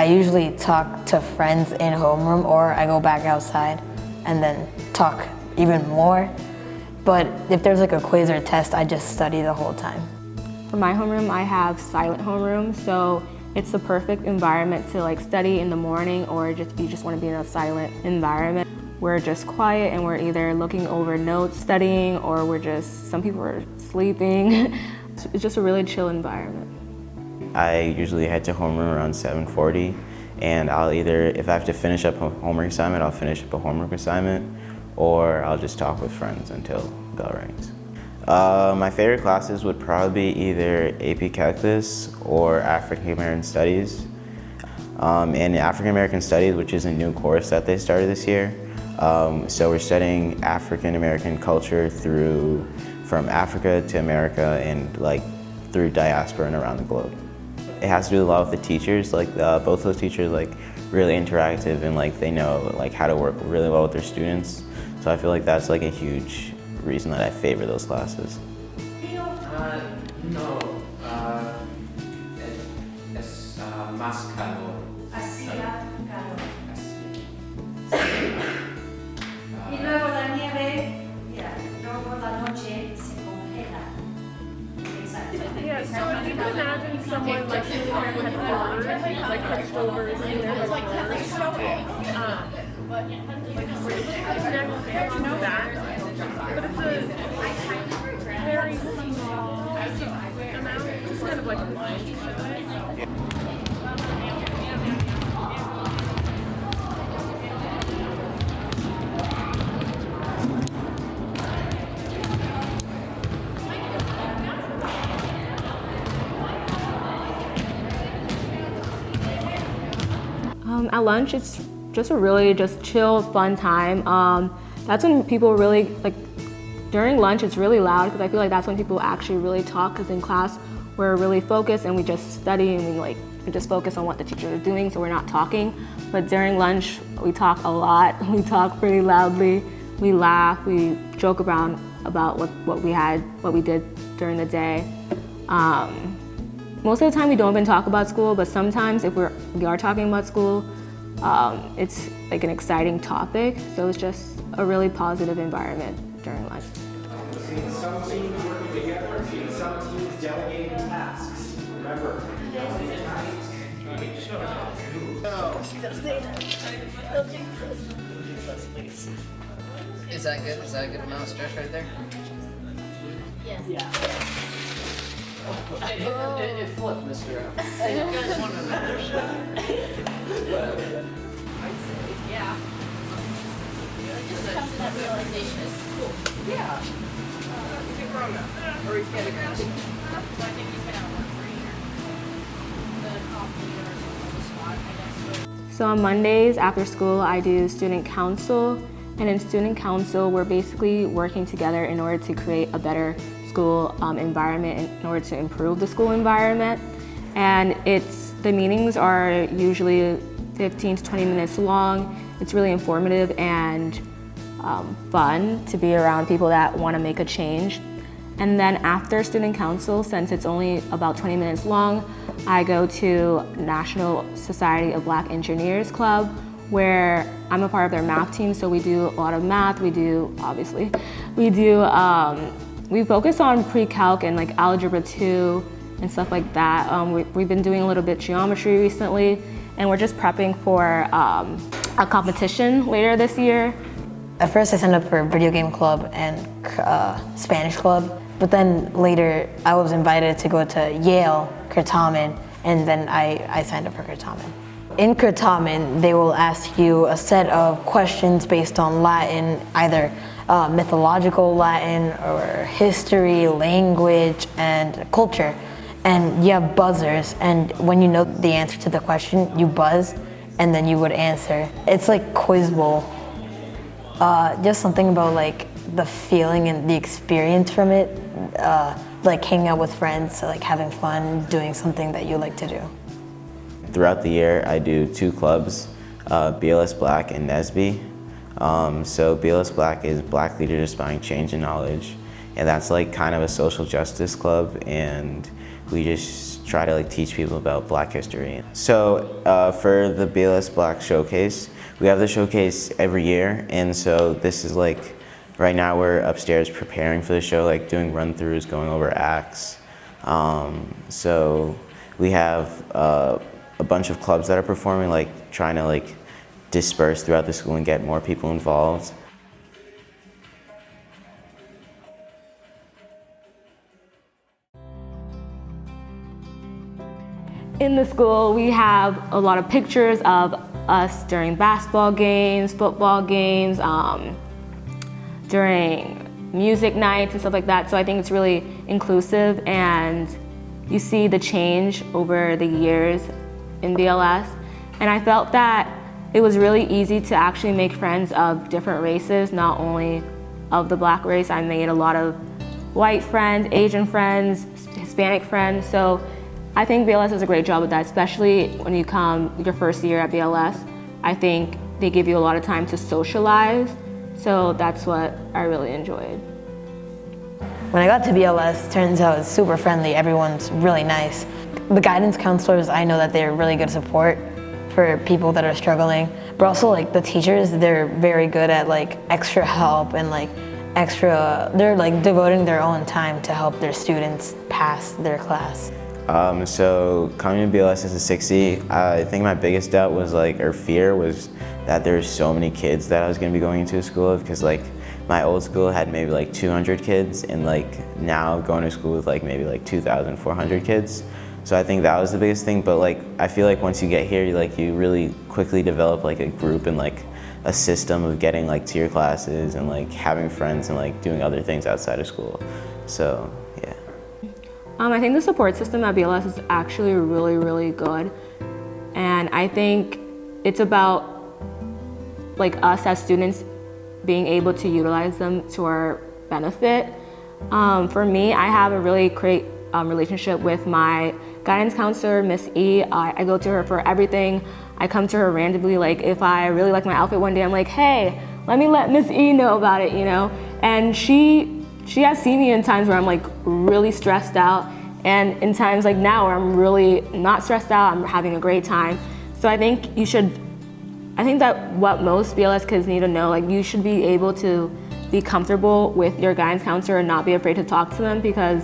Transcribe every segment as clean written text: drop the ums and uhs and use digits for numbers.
I usually talk to friends in homeroom, or I go back outside and then talk even more. But if there's like a quiz or test, I just study the whole time. For my homeroom, I have silent homeroom, so it's the perfect environment to like study in the morning, or you just want to be in a silent environment. We're just quiet and we're either looking over notes, studying, or some people are sleeping. It's just a really chill environment. I usually head to homeroom around 7:40, and I'll either, if I have to finish up a homework assignment, I'll finish up a homework assignment, or I'll just talk with friends until bell rings. My favorite classes would probably be either AP Calculus or African American Studies. In African American Studies, which is a new course that they started this year, so we're studying African American culture from Africa to America and like through diaspora and around the globe. It has to do a lot with the teachers. Like both those teachers, like really interactive, and like they know like how to work really well with their students. So I feel like that's like a huge reason that I favor those classes. No, es más calor. Hacía calor. Y luego la nieve, yeah, luego la noche se congela. Exactly. Yeah, so if you can imagine someone like sitting there had furs, like hunched over, sitting there like furs, like there's no back, but it's a very small amount. It's kind of like a line. At lunch, it's just a really chill, fun time. That's when people really, like, during lunch it's really loud because I feel like that's when people actually really talk, because in class we're really focused and we just study and we just focus on what the teachers are doing, so we're not talking. But during lunch, we talk a lot. We talk pretty loudly. We laugh, we joke around about what we did during the day. Most of the time we don't even talk about school, but sometimes if we are talking about school, it's like an exciting topic, so it's just a really positive environment during lunch. Seeing some teams working together, seeing some teams delegating tasks. Remember, delegating tasks. Is that good? Is that a good amount of stress right there? Yes. Yeah. It flipped, Mr. Yeah. It just comes to that realization, it's cool. Yeah. He's a grown up. Or he's getting a So I think he's been out of work for a year. The coffee or something on the spot, I guess. So on Mondays after school, I do student council, and in student council, we're basically working together in order to create a better school environment, in order to improve the school environment. And the meetings are usually 15 to 20 minutes long. It's really informative and fun to be around people that want to make a change. And then after student council, since it's only about 20 minutes long, I go to National Society of Black Engineers Club, where I'm a part of their math team, so we do a lot of math. We focus on pre-calc and like algebra 2 and stuff like that. We've been doing a little bit geometry recently, and we're just prepping for a competition later this year. At first I signed up for video game club and Spanish club, but then later I was invited to go to Yale, Kurtamen, and then I signed up for Kurtamen. In Kurtamen, they will ask you a set of questions based on Latin, either mythological Latin or history, language, and culture. And you have buzzers, and when you know the answer to the question, you buzz, and then you would answer. It's like quiz bowl. Just something about like the feeling and the experience from it, like hanging out with friends, like having fun, doing something that you like to do. Throughout the year, I do 2 clubs, BLS Black and NESB. So BLS Black is Black Leaders Inspiring Change and Knowledge, and that's like kind of a social justice club, and we just try to like teach people about Black history. So for the BLS Black Showcase, we have the showcase every year, and so this is like, right now we're upstairs preparing for the show, like doing run-throughs, going over acts. So we have a bunch of clubs that are performing, like trying to like disperse throughout the school and get more people involved. In the school, we have a lot of pictures of us during basketball games, football games, during music nights and stuff like that. So I think it's really inclusive, and you see the change over the years in BLS. And I felt that it was really easy to actually make friends of different races, not only of the Black race. I made a lot of white friends, Asian friends, Hispanic friends. So I think BLS does a great job with that, especially when you come your first year at BLS. I think they give you a lot of time to socialize, so that's what I really enjoyed. When I got to BLS, turns out it's super friendly. Everyone's really nice. The guidance counselors, I know that they're really good support for people that are struggling, but also like the teachers, they're very good at like extra help and like they're like devoting their own time to help their students pass their class. So coming to BLS as a 6E, I think my biggest doubt was like, or fear was that there's so many kids that I was gonna be going into a school of, because like my old school had maybe like 200 kids, and like now going to school with like maybe like 2,400 kids. So I think that was the biggest thing, but like I feel like once you get here, you really quickly develop like a group and like a system of getting like to your classes and like having friends and like doing other things outside of school. So yeah. I think the support system at BLS is actually really, really good. And I think it's about like us as students being able to utilize them to our benefit. For me, I have a really great relationship with my guidance counselor, Miss E. I go to her for everything. I come to her randomly, like if I really like my outfit one day, I'm like, hey, let me let Miss E know about it, you know? And she has seen me in times where I'm like really stressed out, and in times like now where I'm really not stressed out, I'm having a great time. So I think that what most BLS kids need to know, like you should be able to be comfortable with your guidance counselor and not be afraid to talk to them, because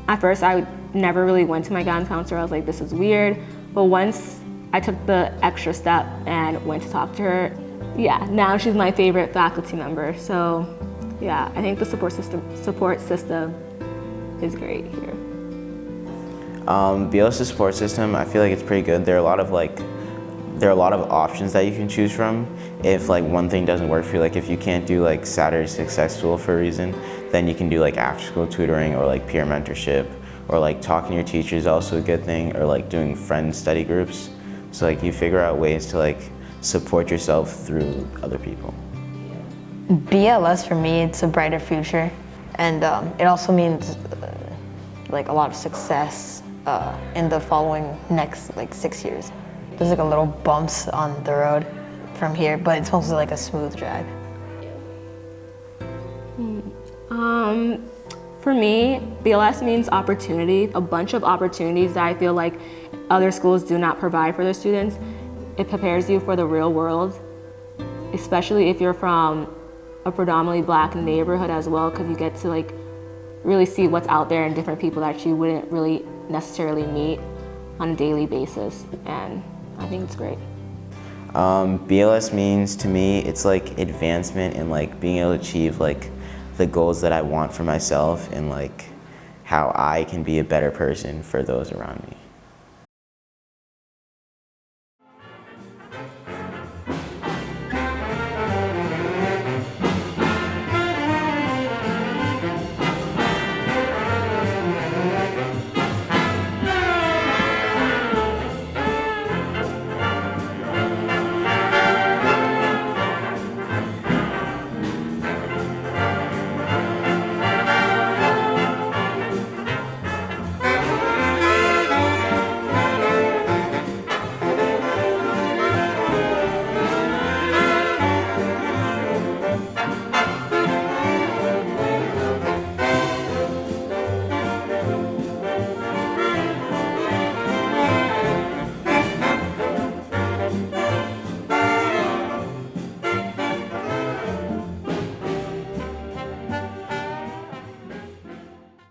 at first I never really went to my guidance counselor. I was like, this is weird. But once I took the extra step and went to talk to her, yeah, now she's my favorite faculty member. So yeah, I think the support system is great here. BLS's support system, I feel like it's pretty good. There are a lot of options that you can choose from. If like one thing doesn't work for you, like if you can't do like Saturday Success School for a reason, then you can do like after school tutoring or like peer mentorship, or like talking to your teacher is also a good thing, or like doing friend study groups. So like you figure out ways to like support yourself through other people. BLS for me, it's a brighter future, and it also means like a lot of success in the following next like 6 years. There's like a little bumps on the road from here, but it's mostly like a smooth drive. For me, BLS means opportunity, a bunch of opportunities that I feel like other schools do not provide for their students. It prepares you for the real world, especially if you're from a predominantly Black neighborhood as well, because you get to like really see what's out there and different people that you wouldn't really necessarily meet on a daily basis, and I think it's great. BLS means to me, it's like advancement and like being able to achieve like the goals that I want for myself, and like how I can be a better person for those around me.